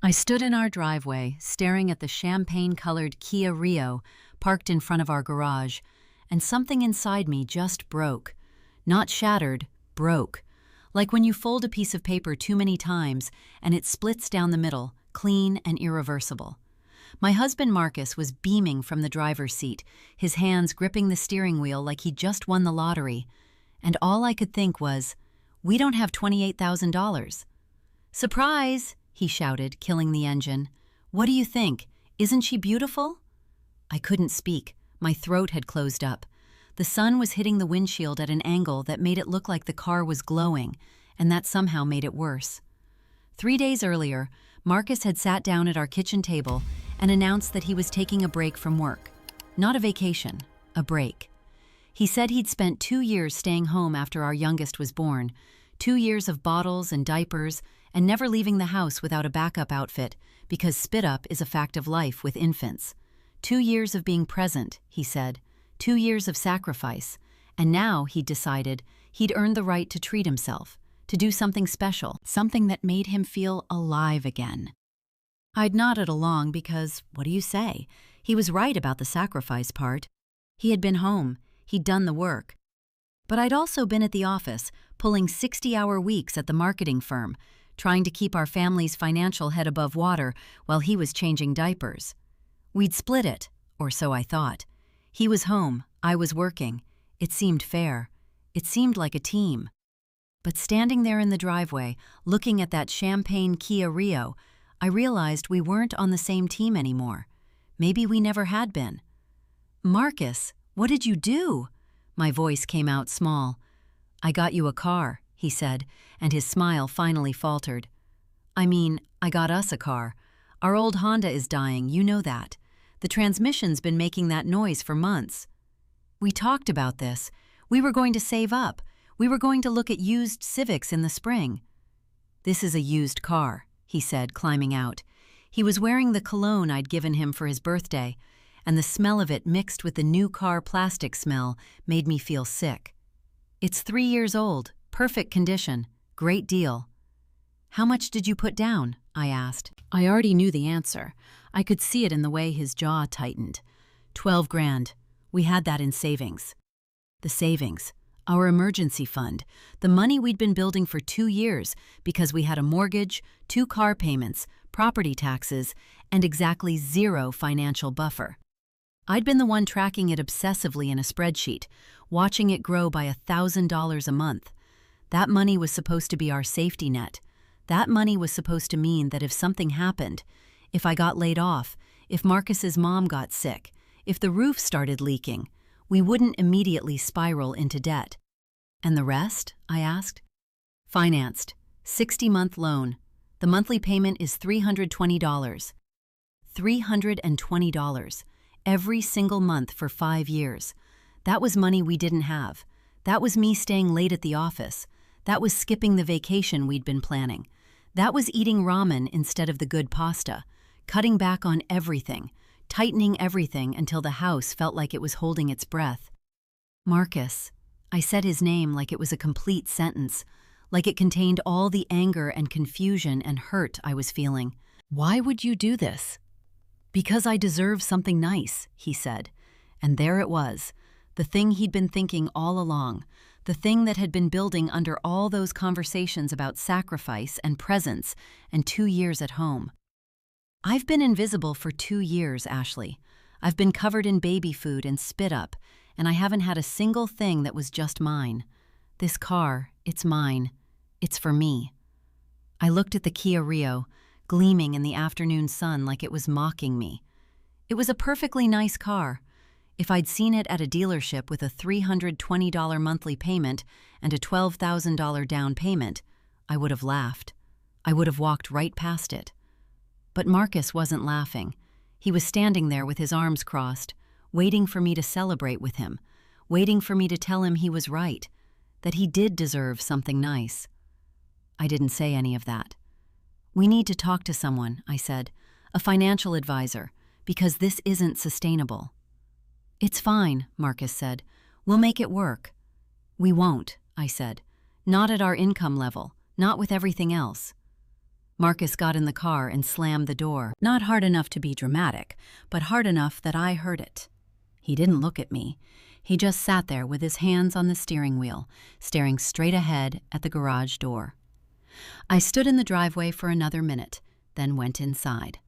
I stood in our driveway, staring at the champagne-colored Kia Rio parked in front of our garage, and something inside me just broke. Not shattered, broke. Like when you fold a piece of paper too many times and it splits down the middle, clean and irreversible. My husband Marcus was beaming from the driver's seat, his hands gripping the steering wheel like he'd just won the lottery. And all I could think was, we don't have $28,000. Surprise! He shouted, killing the engine. What do you think? Isn't she beautiful? I couldn't speak. My throat had closed up. The sun was hitting the windshield at an angle that made it look like the car was glowing, and that somehow made it worse. 3 days earlier, Marcus had sat down at our kitchen table and announced that he was taking a break from work. Not a vacation, a break. He said he'd spent 2 years staying home after our youngest was born, 2 years of bottles and diapers, and never leaving the house without a backup outfit, because spit-up is a fact of life with infants. 2 years of being present, he said, 2 years of sacrifice, and now he'd decided he'd earned the right to treat himself, to do something special, something that made him feel alive again. I'd nodded along because, what do you say? He was right about the sacrifice part. He had been home, he'd done the work. But I'd also been at the office, pulling 60-hour weeks at the marketing firm, trying to keep our family's financial head above water while he was changing diapers. We'd split it, or so I thought. He was home, I was working. It seemed fair. It seemed like a team. But standing there in the driveway, looking at that champagne Kia Rio, I realized we weren't on the same team anymore. Maybe we never had been. Marcus, what did you do? My voice came out small. I got you a car, he said, and his smile finally faltered. I mean, I got us a car. Our old Honda is dying, you know that. The transmission's been making that noise for months. We talked about this. We were going to save up. We were going to look at used Civics in the spring. This is a used car, he said, climbing out. He was wearing the cologne I'd given him for his birthday, and the smell of it mixed with the new car plastic smell made me feel sick. It's 3 years old, perfect condition, great deal. How much did you put down? I asked. I already knew the answer. I could see it in the way his jaw tightened. 12 grand. We had that in savings. The savings, our emergency fund, the money we'd been building for 2 years because we had a mortgage, 2 car payments, property taxes, and exactly 0 financial buffer. I'd been the one tracking it obsessively in a spreadsheet, watching it grow by $1,000 a month. That money was supposed to be our safety net. That money was supposed to mean that if something happened, if I got laid off, if Marcus's mom got sick, if the roof started leaking, we wouldn't immediately spiral into debt. And the rest? I asked. Financed. 60-month loan. The monthly payment is $320. $320. Every single month for 5 years. That was money we didn't have. That was me staying late at the office. That was skipping the vacation we'd been planning. That was eating ramen instead of the good pasta, cutting back on everything, tightening everything until the house felt like it was holding its breath. Marcus. I said his name like it was a complete sentence, like it contained all the anger and confusion and hurt I was feeling. Why would you do this? Because I deserve something nice, he said. And there it was, the thing he'd been thinking all along, the thing that had been building under all those conversations about sacrifice and presence and 2 years at home. I've been invisible for 2 years, Ashley. I've been covered in baby food and spit up, and I haven't had a single thing that was just mine. This car, it's mine. It's for me. I looked at the Kia Rio, gleaming in the afternoon sun like it was mocking me. It was a perfectly nice car. If I'd seen it at a dealership with a $320 monthly payment and a $12,000 down payment, I would have laughed. I would have walked right past it. But Marcus wasn't laughing. He was standing there with his arms crossed, waiting for me to celebrate with him, waiting for me to tell him he was right, that he did deserve something nice. I didn't say any of that. We need to talk to someone, I said, a financial advisor, because this isn't sustainable. It's fine, Marcus said. We'll make it work. We won't, I said. Not at our income level, not with everything else. Marcus got in the car and slammed the door, not hard enough to be dramatic, but hard enough that I heard it. He didn't look at me. He just sat there with his hands on the steering wheel, staring straight ahead at the garage door. I stood in the driveway for another minute, then went inside.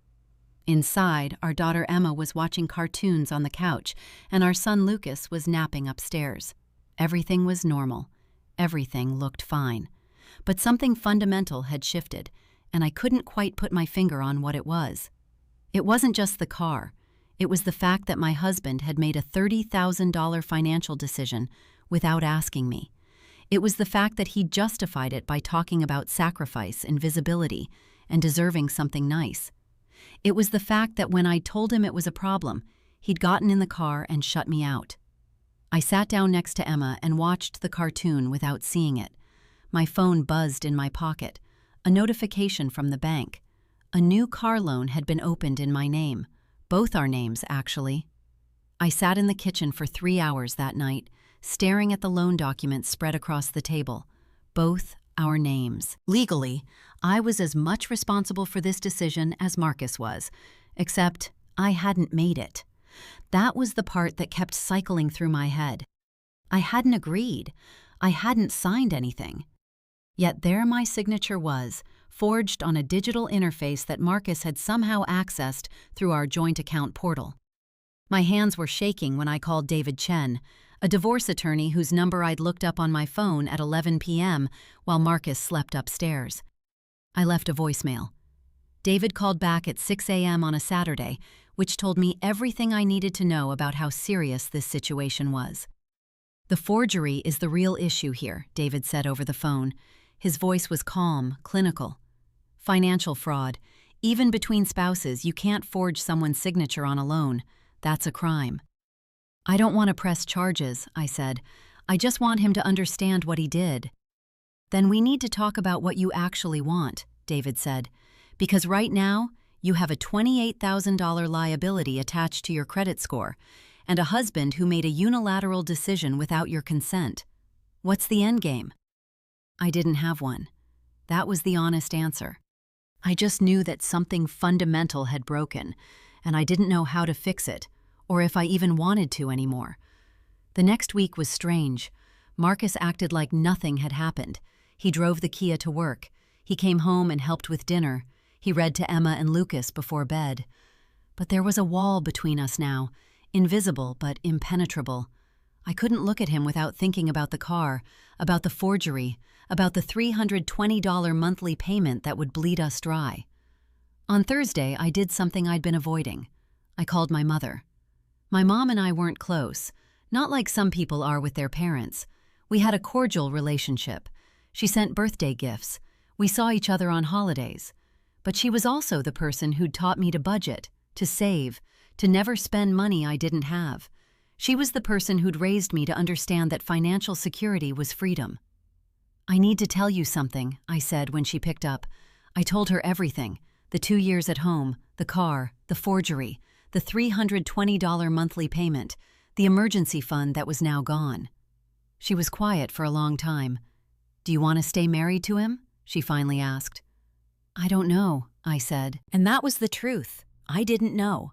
Inside, our daughter Emma was watching cartoons on the couch, and our son Lucas was napping upstairs. Everything was normal. Everything looked fine. But something fundamental had shifted, and I couldn't quite put my finger on what it was. It wasn't just the car. It was the fact that my husband had made a $30,000 financial decision without asking me. It was the fact that he justified it by talking about sacrifice and visibility and deserving something nice. It was the fact that when I told him it was a problem, he'd gotten in the car and shut me out. I sat down next to Emma and watched the cartoon without seeing it. My phone buzzed in my pocket. A notification from the bank. A new car loan had been opened in my name. Both our names, actually. I sat in the kitchen for 3 hours that night, staring at the loan documents spread across the table. Both our names. Legally, I was as much responsible for this decision as Marcus was, except I hadn't made it. That was the part that kept cycling through my head. I hadn't agreed. I hadn't signed anything. Yet there my signature was, forged on a digital interface that Marcus had somehow accessed through our joint account portal. My hands were shaking when I called David Chen, a divorce attorney whose number I'd looked up on my phone at 11 p.m. while Marcus slept upstairs. I left a voicemail. David called back at 6 a.m. on a Saturday, which told me everything I needed to know about how serious this situation was. "The forgery is the real issue here," David said over the phone. His voice was calm, clinical. "Financial fraud. Even between spouses, you can't forge someone's signature on a loan. That's a crime." "I don't want to press charges," I said. "I just want him to understand what he did." "Then we need to talk about what you actually want," David said. "Because right now, you have a $28,000 liability attached to your credit score, and a husband who made a unilateral decision without your consent. What's the end game?" I didn't have one. That was the honest answer. I just knew that something fundamental had broken, and I didn't know how to fix it, or if I even wanted to anymore. The next week was strange. Marcus acted like nothing had happened. He drove the Kia to work. He came home and helped with dinner. He read to Emma and Lucas before bed. But there was a wall between us now, invisible but impenetrable. I couldn't look at him without thinking about the car, about the forgery, about the $320 monthly payment that would bleed us dry. On Thursday, I did something I'd been avoiding. I called my mother. My mom and I weren't close, not like some people are with their parents. We had a cordial relationship. She sent birthday gifts. We saw each other on holidays. But she was also the person who'd taught me to budget, to save, to never spend money I didn't have. She was the person who'd raised me to understand that financial security was freedom. "I need to tell you something," I said when she picked up. I told her everything: the 2 years at home, the car, the forgery, the $320 monthly payment, the emergency fund that was now gone. She was quiet for a long time. "Do you want to stay married to him?" she finally asked. "I don't know," I said. And that was the truth. I didn't know.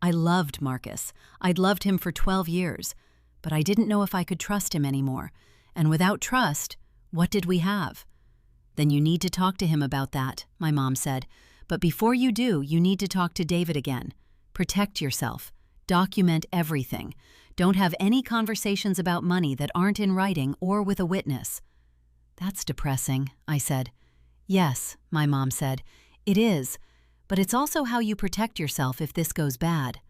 I loved Marcus. I'd loved him for 12 years. But I didn't know if I could trust him anymore. And without trust, what did we have? "Then you need to talk to him about that," my mom said. "But before you do, you need to talk to David again. Protect yourself. Document everything. Don't have any conversations about money that aren't in writing or with a witness." "That's depressing," I said. "Yes," my mom said. "It is. But it's also how you protect yourself if this goes bad."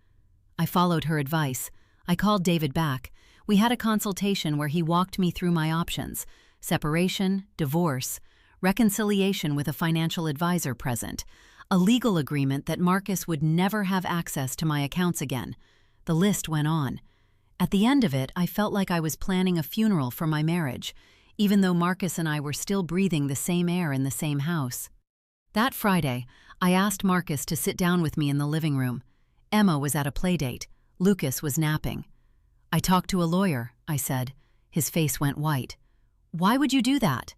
I followed her advice. I called David back. We had a consultation where he walked me through my options: separation, divorce, reconciliation with a financial advisor present, a legal agreement that Marcus would never have access to my accounts again. The list went on. At the end of it, I felt like I was planning a funeral for my marriage, even though Marcus and I were still breathing the same air in the same house. That Friday, I asked Marcus to sit down with me in the living room. Emma was at a playdate. Lucas was napping. "I talked to a lawyer," I said. His face went white. "Why would you do that?"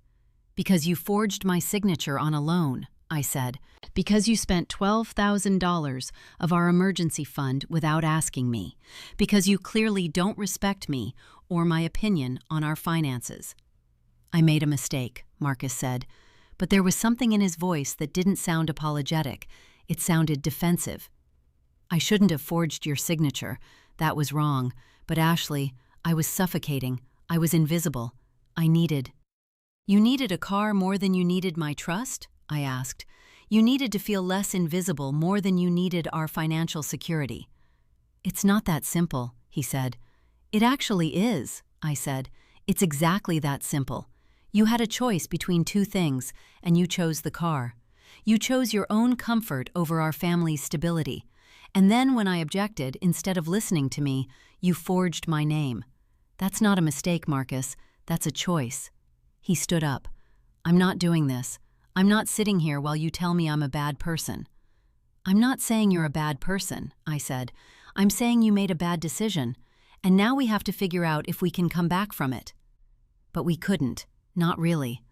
"Because you forged my signature on a loan," I said. Because you spent $12,000 of our emergency fund without asking me. Because you clearly don't respect me or my opinion on our finances. I made a mistake, Marcus said, but there was something in his voice that didn't sound apologetic. It sounded defensive. I shouldn't have forged your signature. That was wrong. But Ashley, I was suffocating. I was invisible. You needed a car more than you needed my trust? I asked. You needed to feel less invisible more than you needed our financial security. It's not that simple, he said. It actually is, I said. It's exactly that simple. You had a choice between two things, and you chose the car. You chose your own comfort over our family's stability. And then when I objected, instead of listening to me, you forged my name. That's not a mistake, Marcus. That's a choice. He stood up. I'm not doing this. I'm not sitting here while you tell me I'm a bad person. I'm not saying you're a bad person, I said. I'm saying you made a bad decision, and now we have to figure out if we can come back from it. But we couldn't. Not really.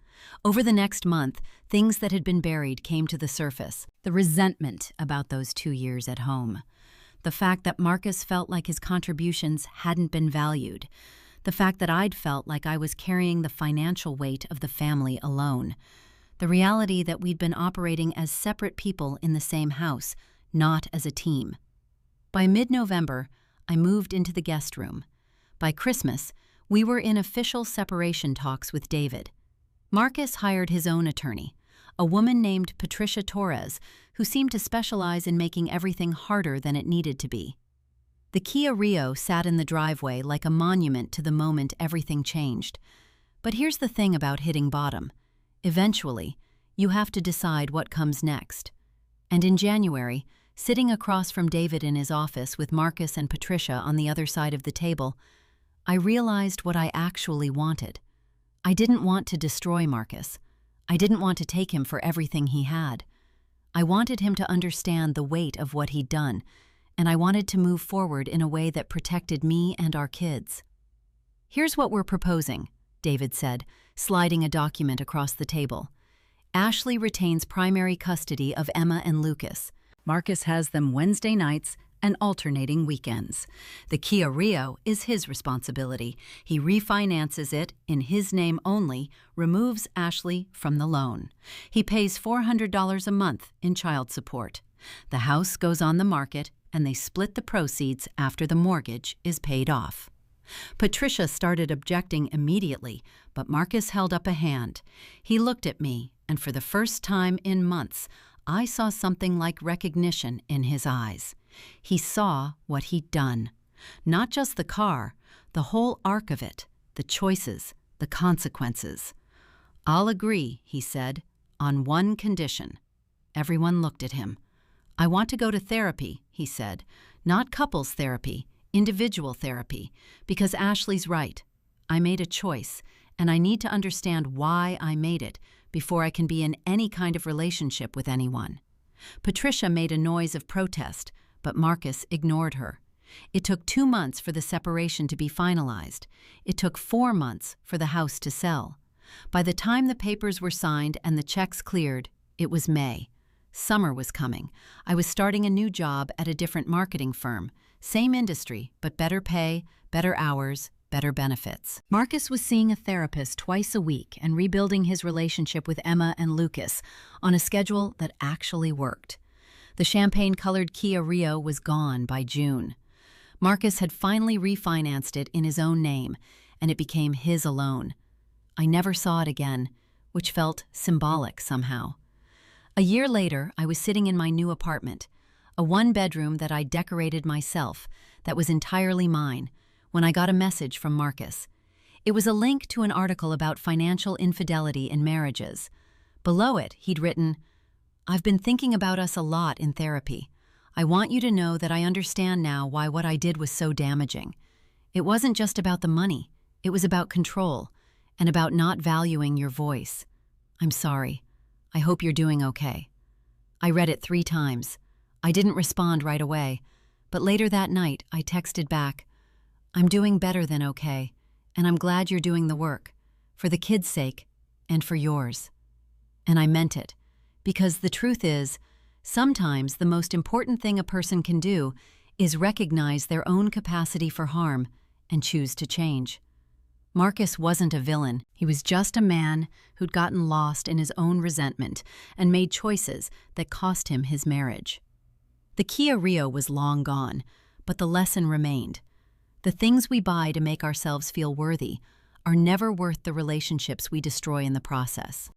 Over the next month, things that had been buried came to the surface. The resentment about those 2 years at home. The fact that Marcus felt like his contributions hadn't been valued. The fact that I'd felt like I was carrying the financial weight of the family alone. The reality that we'd been operating as separate people in the same house, not as a team. By mid-November, I moved into the guest room. By Christmas, we were in official separation talks with David. Marcus hired his own attorney, a woman named Patricia Torres, who seemed to specialize in making everything harder than it needed to be. The Kia Rio sat in the driveway like a monument to the moment everything changed. But here's the thing about hitting bottom. Eventually, you have to decide what comes next. And in January, sitting across from David in his office with Marcus and Patricia on the other side of the table, I realized what I actually wanted. I didn't want to destroy Marcus. I didn't want to take him for everything he had. I wanted him to understand the weight of what he'd done, and I wanted to move forward in a way that protected me and our kids. Here's what we're proposing, David said, sliding a document across the table. Ashley retains primary custody of Emma and Lucas. Marcus has them Wednesday nights and alternating weekends. The Kia Rio is his responsibility. He refinances it in his name only, removes Ashley from the loan. He pays $400 a month in child support. The house goes on the market, and they split the proceeds after the mortgage is paid off. Patricia started objecting immediately, but Marcus held up a hand. He looked at me, and for the first time in months, I saw something like recognition in his eyes. He saw what he'd done. Not just the car, the whole arc of it, the choices, the consequences. I'll agree, he said, on one condition. Everyone looked at him. I want to go to therapy, he said. Not couples therapy, individual therapy, because Ashley's right. I made a choice, and I need to understand why I made it before I can be in any kind of relationship with anyone. Patricia made a noise of protest, but Marcus ignored her. It took 2 months for the separation to be finalized. It took 4 months for the house to sell. By the time the papers were signed and the checks cleared, it was May. Summer was coming. I was starting a new job at a different marketing firm. Same industry, but better pay, better hours, better benefits. Marcus was seeing a therapist twice a week and rebuilding his relationship with Emma and Lucas on a schedule that actually worked. The champagne-colored Kia Rio was gone by June. Marcus had finally refinanced it in his own name, and it became his alone. I never saw it again, which felt symbolic somehow. A year later, I was sitting in my new apartment, a one-bedroom that I decorated myself, that was entirely mine, when I got a message from Marcus. It was a link to an article about financial infidelity in marriages. Below it, he'd written, I've been thinking about us a lot in therapy. I want you to know that I understand now why what I did was so damaging. It wasn't just about the money. It was about control and about not valuing your voice. I'm sorry. I hope you're doing okay. I read it 3 times. I didn't respond right away, but later that night I texted back, I'm doing better than okay, and I'm glad you're doing the work, for the kids' sake and for yours. And I meant it, Because the truth is, sometimes the most important thing a person can do is recognize their own capacity for harm and choose to change. Marcus wasn't a villain. He was just a man who'd gotten lost in his own resentment and made choices that cost him his marriage. The Kia Rio was long gone, but the lesson remained. The things we buy to make ourselves feel worthy are never worth the relationships we destroy in the process.